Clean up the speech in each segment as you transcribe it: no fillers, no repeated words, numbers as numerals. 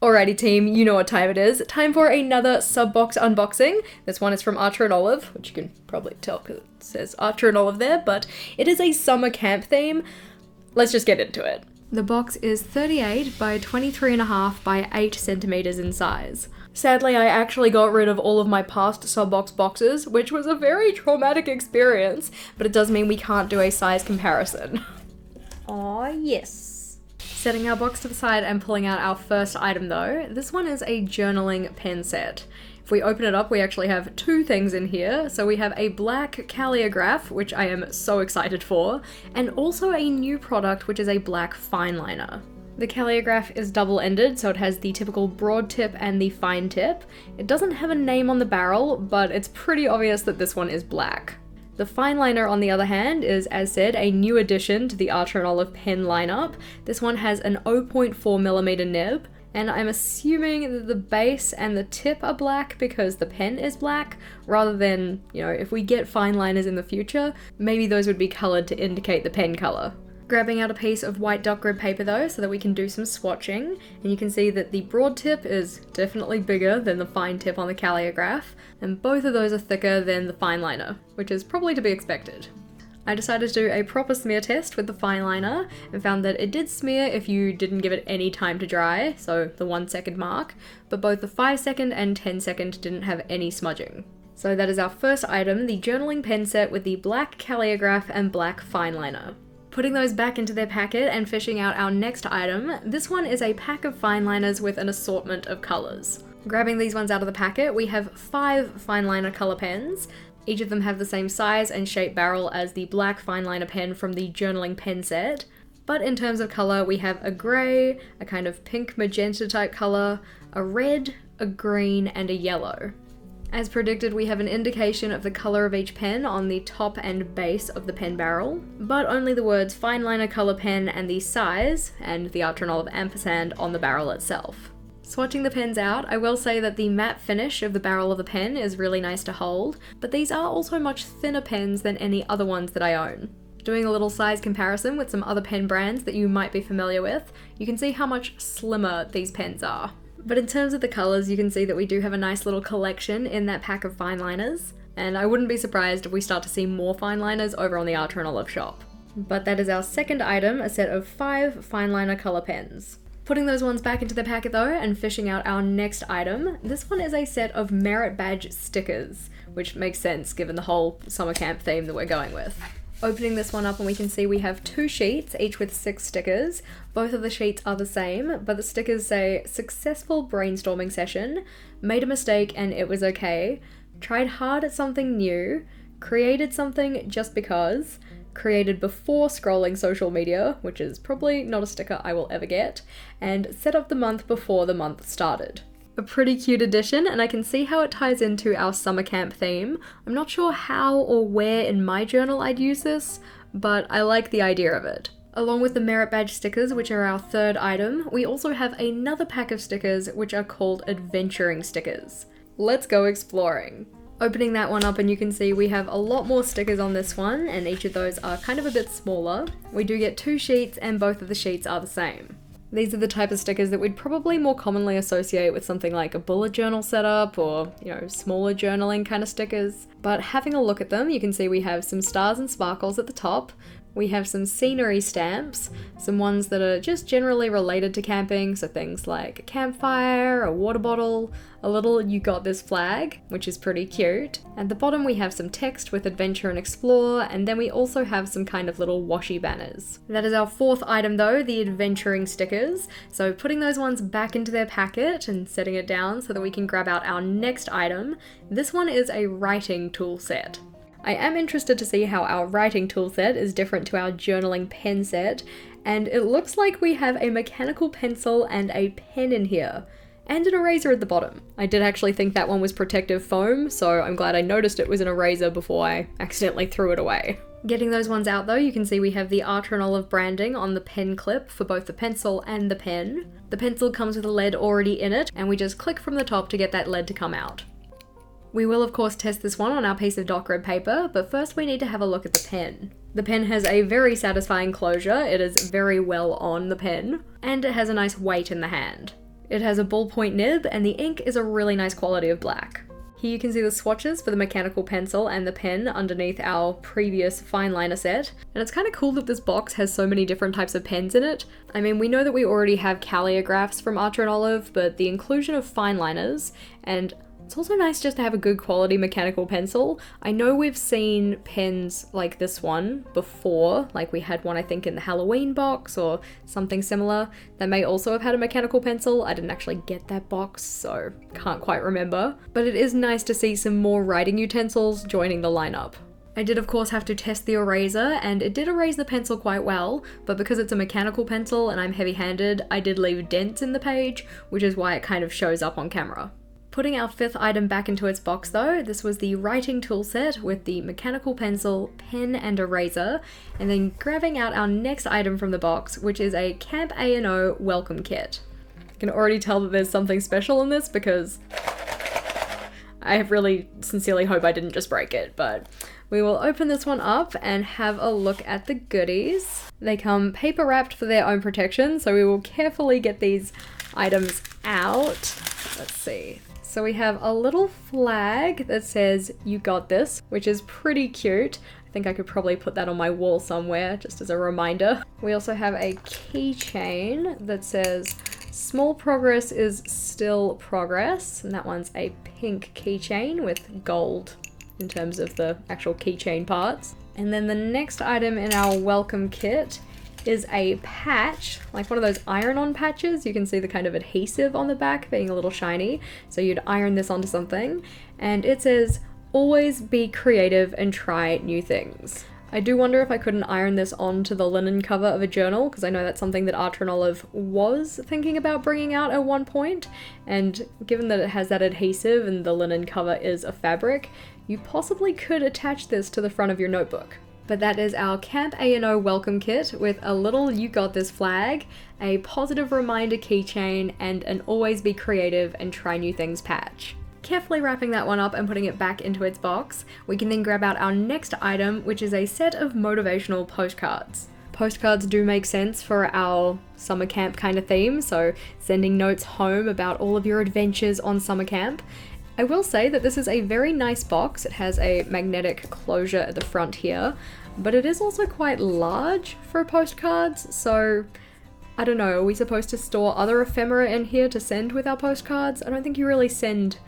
Alrighty team, you know what time it is. Time for another sub-box unboxing. This one is from Archer and Olive, which you can probably tell because it says Archer and Olive there, but it is a summer camp theme. Let's just get into it. The box is 38 by 23.5 by 8 centimeters in size. Sadly, I actually got rid of all of my past sub-box boxes, which was a very traumatic experience, but it does mean we can't do a size comparison. Aw, yes. Setting our box to the side and pulling out our first item though, this one is a journaling pen set. If we open it up, we actually have two things in here. So we have a black calligraph, which I am so excited for, and also a new product, which is a black fine liner. The calligraph is double-ended, so it has the typical broad tip and the fine tip. It doesn't have a name on the barrel, but it's pretty obvious that this one is black. The fine liner, on the other hand, is, as said, a new addition to the Archer and Olive pen lineup. This one has an 0.4mm nib, and I'm assuming that the base and the tip are black because the pen is black, rather than, you know, if we get fine liners in the future, maybe those would be coloured to indicate the pen colour. Grabbing out a piece of white duck grid paper though, so that we can do some swatching, and you can see that the broad tip is definitely bigger than the fine tip on the calligraph, and both of those are thicker than the fine liner, which is probably to be expected. I decided to do a proper smear test with the fine liner, and found that it did smear if you didn't give it any time to dry, so the 1 second mark, but both the 5 second and 10 second didn't have any smudging. So that is our first item, the journaling pen set with the black calligraph and black fine liner. Putting those back into their packet and fishing out our next item, this one is a pack of fine liners with an assortment of colours. Grabbing these ones out of the packet, we have 5 fine liner colour pens. Each of them have the same size and shape barrel as the black fine liner pen from the journaling pen set. But in terms of colour, we have a grey, a kind of pink magenta type colour, a red, a green, and a yellow. As predicted, we have an indication of the colour of each pen on the top and base of the pen barrel, but only the words fine liner colour pen and the size, and the Archer and Olive ampersand on the barrel itself. Swatching the pens out, I will say that the matte finish of the barrel of the pen is really nice to hold, but these are also much thinner pens than any other ones that I own. Doing a little size comparison with some other pen brands that you might be familiar with, you can see how much slimmer these pens are. But in terms of the colours, you can see that we do have a nice little collection in that pack of fine liners, and I wouldn't be surprised if we start to see more fine liners over on the Archer and Olive shop. But that is our second item, a set of 5 fine liner colour pens. Putting those ones back into the packet though, and fishing out our next item, this one is a set of merit badge stickers, which makes sense given the whole summer camp theme that we're going with. Opening this one up and we can see we have 2 sheets, each with 6 stickers. Both of the sheets are the same, but the stickers say, successful brainstorming session, made a mistake and it was okay, tried hard at something new, created something just because, created before scrolling social media, which is probably not a sticker I will ever get, and set up the month before the month started. A pretty cute addition, and I can see how it ties into our summer camp theme. I'm not sure how or where in my journal I'd use this, but I like the idea of it. Along with the merit badge stickers, which are our third item, we also have another pack of stickers which are called adventuring stickers. Let's go exploring. Opening that one up and you can see we have a lot more stickers on this one, and each of those are kind of a bit smaller. We do get 2 sheets and both of the sheets are the same. These are the type of stickers that we'd probably more commonly associate with something like a bullet journal setup or, you know, smaller journaling kind of stickers. But having a look at them, you can see we have some stars and sparkles at the top. We have some scenery stamps, some ones that are just generally related to camping, so things like a campfire, a water bottle, a little "you got this" flag, which is pretty cute. At the bottom we have some text with adventure and explore, and then we also have some kind of little washi banners. That is our fourth item though, the adventuring stickers. So putting those ones back into their packet and setting it down so that we can grab out our next item. This one is a writing tool set. I am interested to see how our writing tool set is different to our journaling pen set, and it looks like we have a mechanical pencil and a pen in here, and an eraser at the bottom. I did actually think that one was protective foam, so I'm glad I noticed it was an eraser before I accidentally threw it away. Getting those ones out though, you can see we have the Archer and Olive branding on the pen clip for both the pencil and the pen. The pencil comes with a lead already in it, and we just click from the top to get that lead to come out. We will of course test this one on our piece of doc grid paper, but first we need to have a look at the pen. The pen has a very satisfying closure, it is very well on the pen, and it has a nice weight in the hand. It has a ballpoint nib and the ink is a really nice quality of black. Here you can see the swatches for the mechanical pencil and the pen underneath our previous fine liner set. And it's kind of cool that this box has so many different types of pens in it. I mean, we know that we already have calligraphs from Archer and Olive, but the inclusion of fine liners, and it's also nice just to have a good quality mechanical pencil. I know we've seen pens like this one before, like we had one I think in the Halloween box or something similar that may also have had a mechanical pencil. I didn't actually get that box, so can't quite remember. But it is nice to see some more writing utensils joining the lineup. I did of course have to test the eraser, and it did erase the pencil quite well, but because it's a mechanical pencil and I'm heavy-handed, I did leave dents in the page, which is why it kind of shows up on camera. Putting our fifth item back into its box though, this was the writing tool set with the mechanical pencil, pen and eraser, and then grabbing out our next item from the box, which is a Camp A&O welcome kit. I can already tell that there's something special in this because I really sincerely hope I didn't just break it, but we will open this one up and have a look at the goodies. They come paper wrapped for their own protection, so we will carefully get these items out. Let's see. So we have a little flag that says, "You got this," which is pretty cute. I think I could probably put that on my wall somewhere, just as a reminder. We also have a keychain that says, "Small progress is still progress," and that one's a pink keychain with gold in terms of the actual keychain parts. And then the next item in our welcome kit is a patch, like one of those iron-on patches. You can see the kind of adhesive on the back being a little shiny, so you'd iron this onto something, and it says, "Always be creative and try new things." I do wonder if I couldn't iron this onto the linen cover of a journal, because I know that's something that Archer and Olive was thinking about bringing out at one point, and given that it has that adhesive and the linen cover is a fabric, you possibly could attach this to the front of your notebook. But that is our Camp A&O welcome kit with a little "You got this" flag, a positive reminder keychain, and an "Always be creative and try new things" patch. Carefully wrapping that one up and putting it back into its box, we can then grab out our next item, which is a set of motivational postcards. Postcards do make sense for our summer camp kind of theme, so sending notes home about all of your adventures on summer camp. I will say that this is a very nice box. It has a magnetic closure at the front here, but it is also quite large for postcards, so I don't know, are we supposed to store other ephemera in here to send with our postcards? I don't think you really send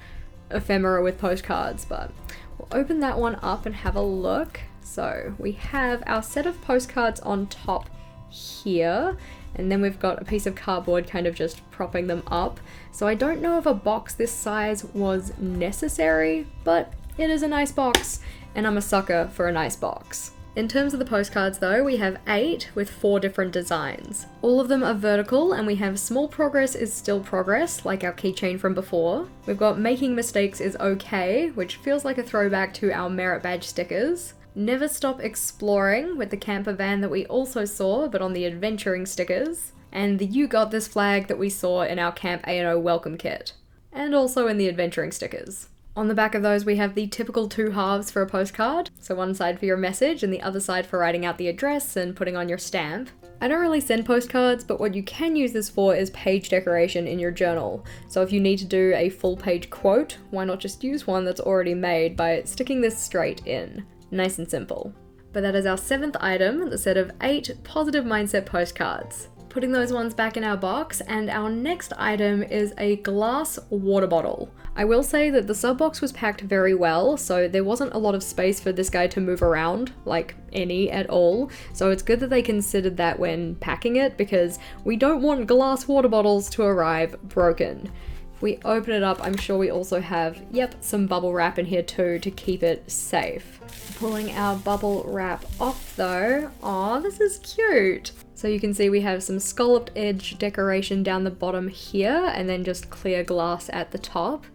ephemera with postcards, but we'll open that one up and have a look. So we have our set of postcards on top here, and then we've got a piece of cardboard kind of just propping them up. So I don't know if a box this size was necessary, but it is a nice box, and I'm a sucker for a nice box. In terms of the postcards though, we have 8 with 4 different designs. All of them are vertical, and we have "Small progress is still progress," like our keychain from before. We've got "Making mistakes is okay," which feels like a throwback to our merit badge stickers. "Never stop exploring," with the camper van that we also saw, but on the adventuring stickers. And the "You got this" flag that we saw in our Camp A&O welcome kit. And also in the adventuring stickers. On the back of those we have the typical 2 halves for a postcard, so one side for your message and the other side for writing out the address and putting on your stamp. I don't really send postcards, but what you can use this for is page decoration in your journal. So if you need to do a full page quote, why not just use one that's already made by sticking this straight in. Nice and simple. But that is our 7th item, the set of 8 positive mindset postcards. Putting those ones back in our box, and our next item is a glass water bottle. I will say that the sub box was packed very well, so there wasn't a lot of space for this guy to move around, like any at all, so it's good that they considered that when packing it, because we don't want glass water bottles to arrive broken. If we open it up, I'm sure we also have, some bubble wrap in here too to keep it safe. Pulling our bubble wrap off though, aw, this is cute! So you can see we have some scalloped edge decoration down the bottom here, and then just clear glass at the top.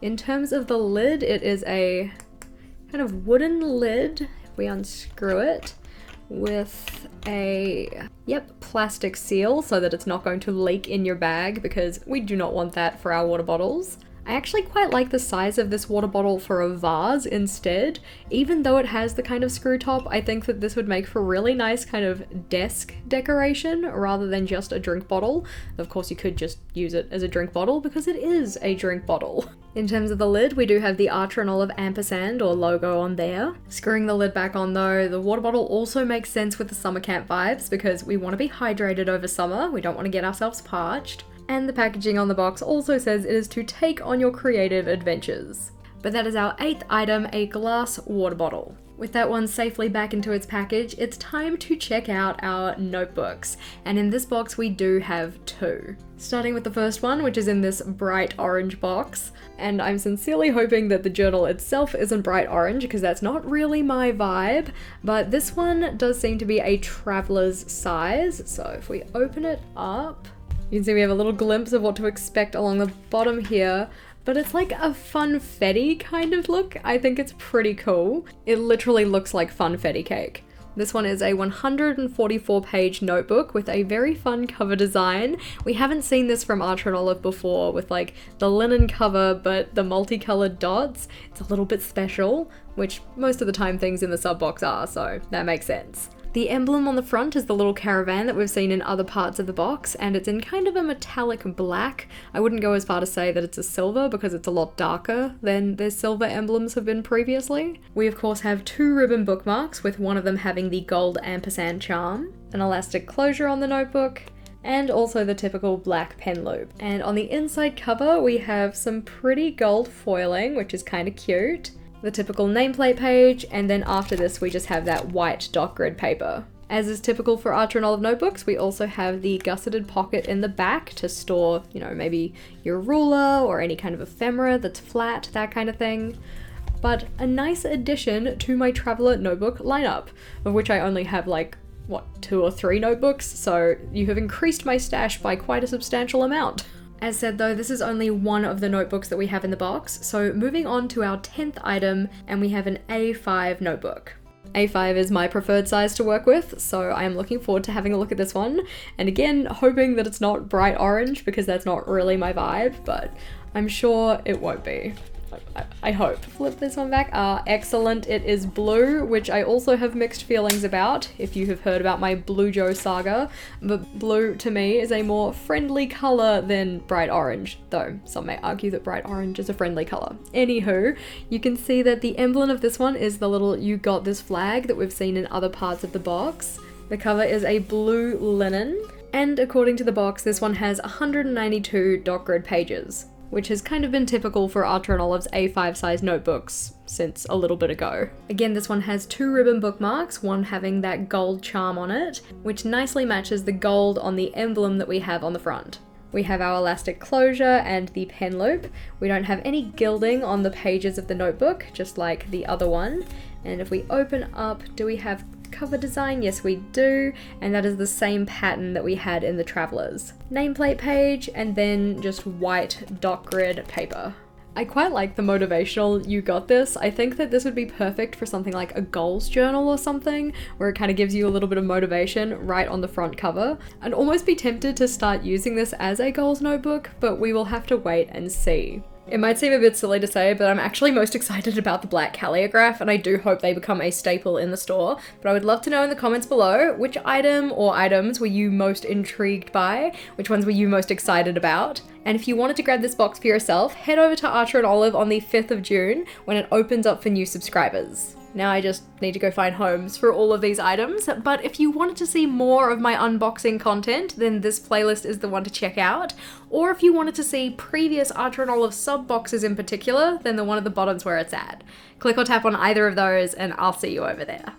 In terms of the lid, it is a kind of wooden lid, if we unscrew it, with a, plastic seal so that it's not going to leak in your bag, because we do not want that for our water bottles. I actually quite like the size of this water bottle for a vase instead. Even though it has the kind of screw top, I think that this would make for really nice kind of desk decoration rather than just a drink bottle. Of course, you could just use it as a drink bottle because it is a drink bottle. In terms of the lid, we do have the Archer and Olive ampersand or logo on there. Screwing the lid back on though, the water bottle also makes sense with the summer camp vibes because we want to be hydrated over summer. We don't want to get ourselves parched. And the packaging on the box also says it is to take on your creative adventures. But that is our 8th item, a glass water bottle. With that one safely back into its package, it's time to check out our notebooks. And in this box we do have 2. Starting with the first one, which is in this bright orange box. And I'm sincerely hoping that the journal itself isn't bright orange because that's not really my vibe. But this one does seem to be a traveler's size. So if we open it up, you can see we have a little glimpse of what to expect along the bottom here, but it's like a funfetti kind of look. I think it's pretty cool. It literally looks like funfetti cake. This one is a 144-page notebook with a very fun cover design. We haven't seen this from Archer and Olive before with like the linen cover, but the multicolored dots. It's a little bit special, which most of the time things in the sub box are, so that makes sense. The emblem on the front is the little caravan that we've seen in other parts of the box, and it's in kind of a metallic black. I wouldn't go as far to say that it's a silver because it's a lot darker than their silver emblems have been previously. We of course have 2 ribbon bookmarks, with one of them having the gold ampersand charm, an elastic closure on the notebook, and also the typical black pen loop. And on the inside cover we have some pretty gold foiling, which is kind of cute. The typical nameplate page, and then after this we just have that white dot grid paper. As is typical for Archer and Olive notebooks, we also have the gusseted pocket in the back to store, you know, maybe your ruler or any kind of ephemera that's flat, that kind of thing. But a nice addition to my traveler notebook lineup, of which I only have like, 2 or 3 notebooks, so you have increased my stash by quite a substantial amount. As said though, this is only one of the notebooks that we have in the box, so moving on to our 10th item, and we have an A5 notebook. A5 is my preferred size to work with, so I am looking forward to having a look at this one, and again, hoping that it's not bright orange because that's not really my vibe, but I'm sure it won't be. I hope. Flip this one back. Excellent. It is blue, which I also have mixed feelings about, if you have heard about my Blue Joe saga, but blue to me is a more friendly colour than bright orange, though some may argue that bright orange is a friendly colour. Anywho, you can see that the emblem of this one is the little "You Got This" flag that we've seen in other parts of the box. The cover is a blue linen, and according to the box, this one has 192 dot grid pages, which has kind of been typical for Archer and Olive's A5 size notebooks since a little bit ago. Again, this one has 2 ribbon bookmarks, one having that gold charm on it, which nicely matches the gold on the emblem that we have on the front. We have our elastic closure and the pen loop. We don't have any gilding on the pages of the notebook, just like the other one. And if we open up, do we have cover design? Yes, we do, and that is the same pattern that we had in the Travelers. Nameplate page, and then just white dot grid paper. I quite like the motivational "You Got This." I think that this would be perfect for something like a goals journal or something, where it kind of gives you a little bit of motivation right on the front cover. I'd almost be tempted to start using this as a goals notebook, but we will have to wait and see. It might seem a bit silly to say, but I'm actually most excited about the black calligraph, and I do hope they become a staple in the store. But I would love to know in the comments below, which item or items were you most intrigued by? Which ones were you most excited about? And if you wanted to grab this box for yourself, head over to Archer and Olive on the 5th of June when it opens up for new subscribers. Now I just need to go find homes for all of these items, but if you wanted to see more of my unboxing content, then this playlist is the one to check out. Or if you wanted to see previous Archer and Olive sub boxes in particular, then the one at the bottom's where it's at. Click or tap on either of those and I'll see you over there.